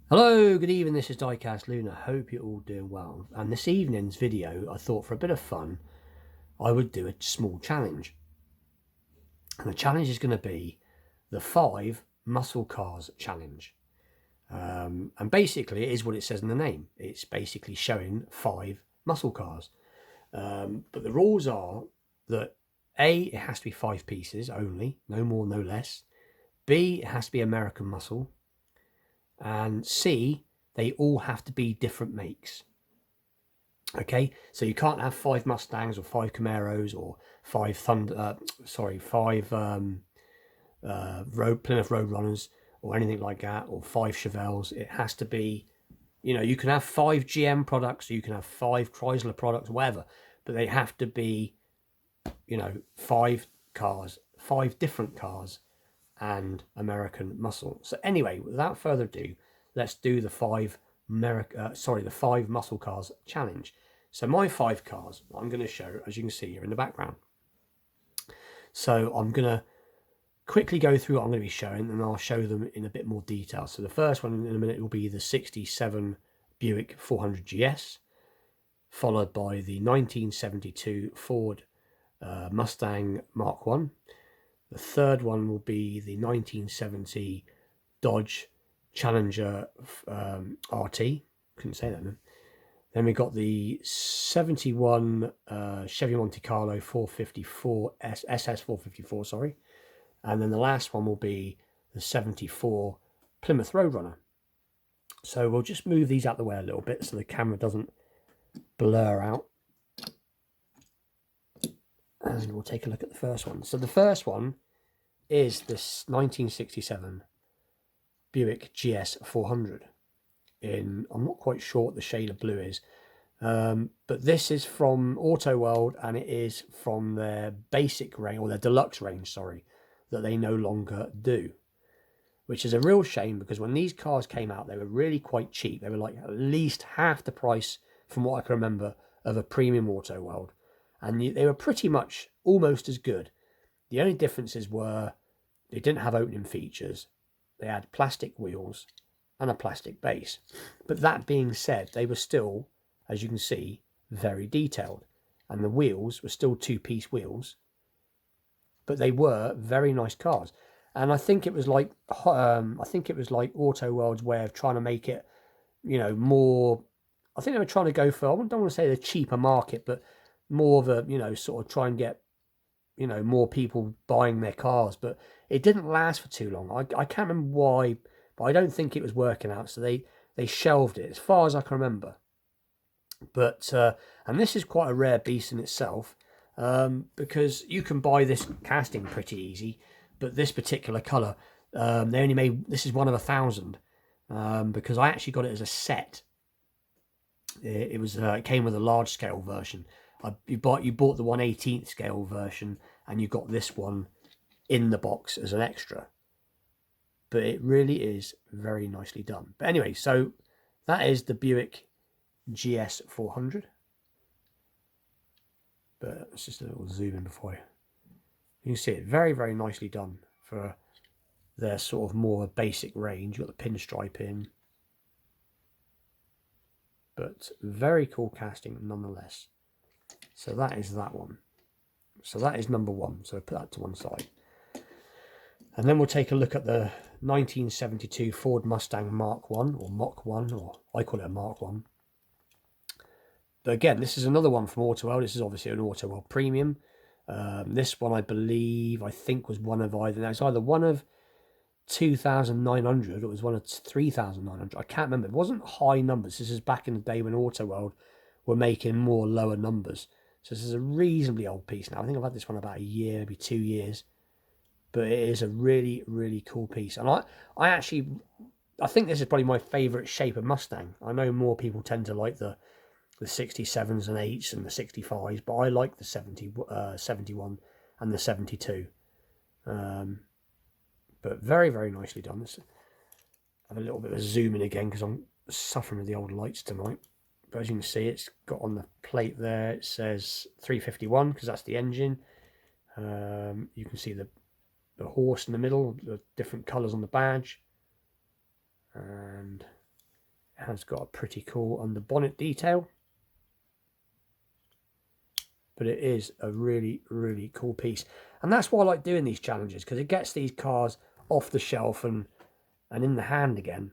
Hello, good evening, this is Diecast Luna. Hope you're all doing well. And this evening's video, I thought for a bit of fun, I would do a small challenge. And the challenge is going to be the 5 muscle cars challenge. And basically it is what it says in the name. It's basically showing 5 muscle cars. But the rules are that A, it has to be 5 pieces only, no more, no less. B, it has to be American muscle. And C, they all have to be different makes. Okay, so you can't have 5 Mustangs or 5 Camaros or 5 5 Plymouth Roadrunners or anything like that, or 5 Chevelles. It has to be, you can have 5 GM products, or you can have 5 Chrysler products, whatever, but they have to be, 5 cars, 5 different cars, and American muscle. So anyway, without further ado, let's do the 5 muscle cars challenge. So my 5 cars I'm going to show, as you can see here in the background. So I'm going to quickly go through what I'm going to be showing, and I'll show them in a bit more detail. So the first one in a minute will be the 67 Buick 400 GS, followed by the 1972 Ford Mustang Mk1. The third one will be the 1970 Dodge Challenger RT. Couldn't say that, man. Then we got the 71 Chevy Monte Carlo 454 SS 454, sorry. And then the last one will be the 74 Plymouth Roadrunner. So we'll just move these out the way a little bit so the camera doesn't blur out. And we'll take a look at the first one. So the first one is this 1967 Buick GS400 in, I'm not quite sure what the shade of blue is, but this is from Auto World, and it is from their basic range, or their deluxe range, sorry, that they no longer do, which is a real shame, because when these cars came out, they were really quite cheap. They were like at least half the price, from what I can remember, of a premium Auto World. And they were pretty much almost as good. The only differences were they didn't have opening features. They had plastic wheels and a plastic base. But that being said, they were still, as you can see, very detailed. And the wheels were still 2-piece wheels. But they were very nice cars. And I think it was like Auto World's way of trying to make it, more. I think they were trying to go for, I don't want to say the cheaper market, but more of a, sort of try and get, more people buying their cars. But it didn't last for too long. I can't remember why, but I don't think it was working out. So they shelved it, as far as I can remember. But and this is quite a rare beast in itself, because you can buy this casting pretty easy, but this particular colour, they only made, this is one of 1,000, because I actually got it as a set. It came with a large scale version. You bought the 1/18 scale version, and you got this one in the box as an extra. But it really is very nicely done. But anyway, so that is the Buick GS400. But it's just a little zoom in before you can see it. Very, very nicely done for their sort of more basic range. You've got the pinstripe in. But very cool casting nonetheless. So that is that one. So that is number 1. So put that to one side. And then we'll take a look at the 1972 Ford Mustang Mk1, or Mk1, or I call it a Mk1. But again, this is another one from Auto World. This is obviously an Auto World premium. This one, I think was one of either one of 2,900 or it was one of 3,900. I can't remember. It wasn't high numbers. This is back in the day when Auto World were making more lower numbers. So this is a reasonably old piece now. I think I've had this one about a year, maybe 2 years. But it is a really, really cool piece. And I think this is probably my favourite shape of Mustang. I know more people tend to like the 67s and 8s and the 65s, but I like the 71 and the 72. But very, very nicely done. Let's have a little bit of a zoom in again, because I'm suffering with the old lights tonight. But as you can see, it's got on the plate there, it says 351, because that's the engine. You can see the horse in the middle, the different colours on the badge. And It has got a pretty cool under bonnet detail. But it is a really, really cool piece. And that's why I like doing these challenges, because it gets these cars off the shelf and in the hand again.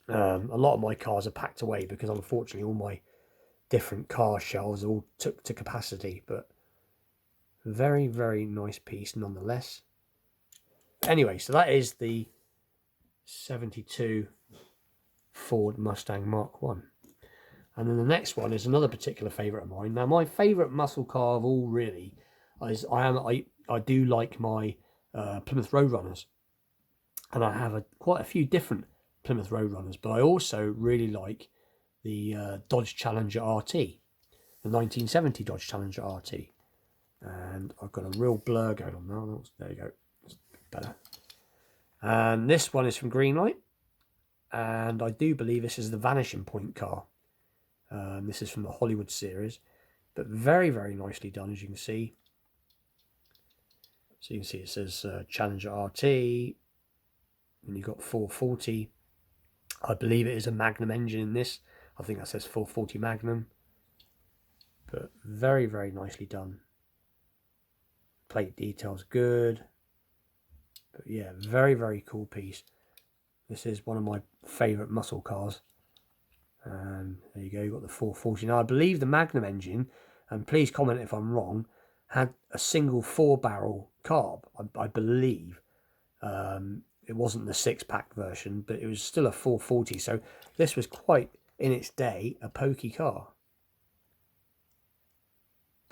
A lot of my cars are packed away because unfortunately all my different car shelves all took to capacity. But very, very nice piece nonetheless. Anyway, so that is the 72 Ford Mustang Mk1. And then the next one is another particular favourite of mine. Now, my favourite muscle car of all really is I do like my Plymouth Roadrunners, and I have quite a few different Plymouth Roadrunners, but I also really like the Dodge Challenger RT, the 1970 Dodge Challenger RT. And I've got a real blur going on now. There you go. That's better. And this one is from Greenlight, and I do believe this is the Vanishing Point car. This is from the Hollywood series, but very, very nicely done, as you can see. So you can see it says Challenger RT, and you've got 440. I believe it is a Magnum engine in this. I think that says 440 Magnum, but very, very nicely done. Plate details good, but yeah, very, very cool piece. This is one of my favourite muscle cars. And there you go, you've got the 440. Now, I believe the Magnum engine, and please comment if I'm wrong, had a single 4-barrel carb, I believe. It wasn't the 6-pack version, but it was still a 440. So this was quite, in its day, a pokey car.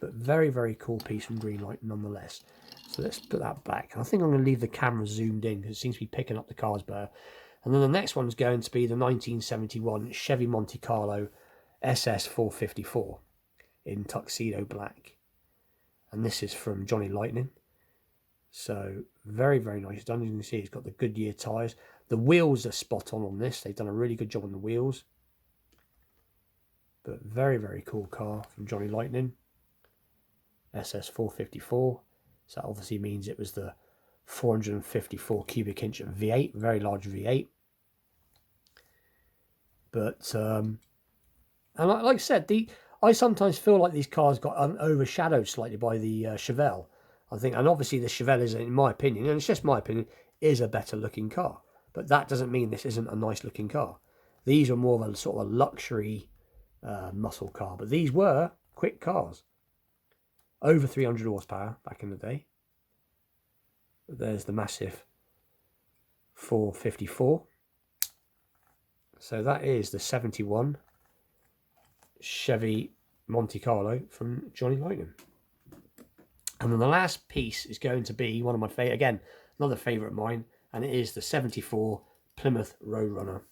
But very, very cool piece from Greenlight nonetheless. So let's put that back. I think I'm going to leave the camera zoomed in because it seems to be picking up the cars better. And then the next one's going to be the 1971 Chevy Monte Carlo SS454 in tuxedo black. And this is from Johnny Lightning. So very, very nice done. As you can see, it's got the Goodyear tyres. The wheels are spot on this. They've done a really good job on the wheels. But very, very cool car from Johnny Lightning. SS454. So that obviously means it was the 454 cubic inch V8, very large V8. But and like I said, I sometimes feel like these cars got overshadowed slightly by the Chevelle. I think, and obviously the Chevelle is, in my opinion, and it's just my opinion, is a better looking car. But that doesn't mean this isn't a nice looking car. These are more of a sort of a luxury muscle car, but these were quick cars. Over 300 horsepower back in the day. There's the massive 454. So that is the 71 Chevy Monte Carlo from Johnny Lightning. And then the last piece is going to be one of my favourite, again, another favourite of mine, and it is the 74 Plymouth Roadrunner.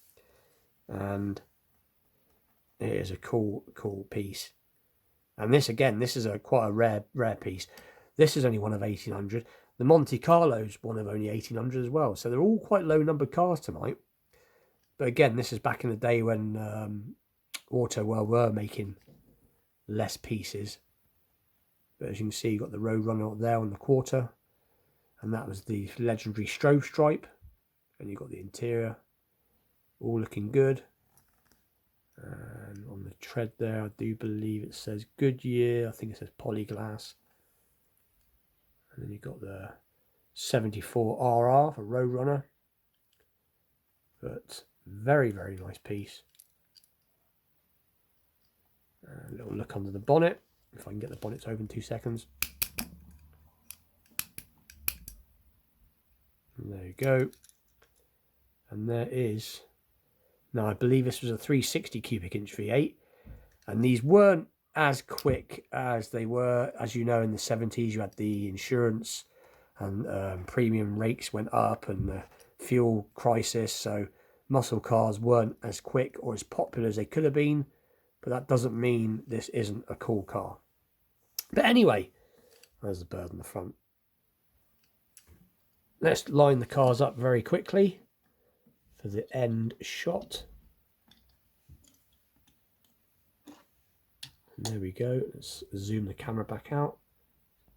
And it is a cool, cool piece. And this, again, this is quite a rare piece. This is only one of 1,800. The Monte Carlo's one of only 1,800 as well. So they're all quite low numbered cars tonight. But again, this is back in the day when Auto World were making less pieces. But as you can see, you've got the Roadrunner up there on the quarter. And that was the legendary strobe stripe. And you've got the interior all looking good. And on the tread there, I do believe it says Goodyear. I think it says Polyglass. And then you've got the 74 RR for Roadrunner. But very, very nice piece. A little look under the bonnet. If I can get the bonnet to open 2 seconds. And there you go. And there is... Now, I believe this was a 360 cubic inch V8. And these weren't as quick as they were. As you know, in the 70s, you had the insurance and premium rates went up and the fuel crisis. So muscle cars weren't as quick or as popular as they could have been. But that doesn't mean this isn't a cool car. But anyway, there's the bird in the front. Let's line the cars up very quickly for the end shot. And there we go. Let's zoom the camera back out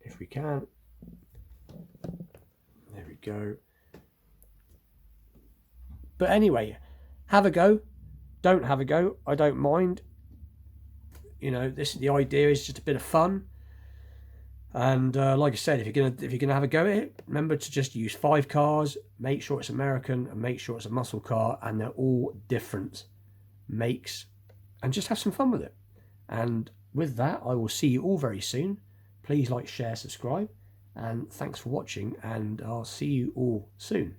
if we can. There we go. But anyway, Have a go. Don't have a go. I don't mind. You know, the idea is just a bit of fun. And like I said, if you're gonna have a go at it, remember to just use 5 cars. Make sure it's American and make sure it's a muscle car, and they're all different makes, and just have some fun with it. And with that, I will see you all very soon. Please like, share, subscribe, and thanks for watching. And I'll see you all soon.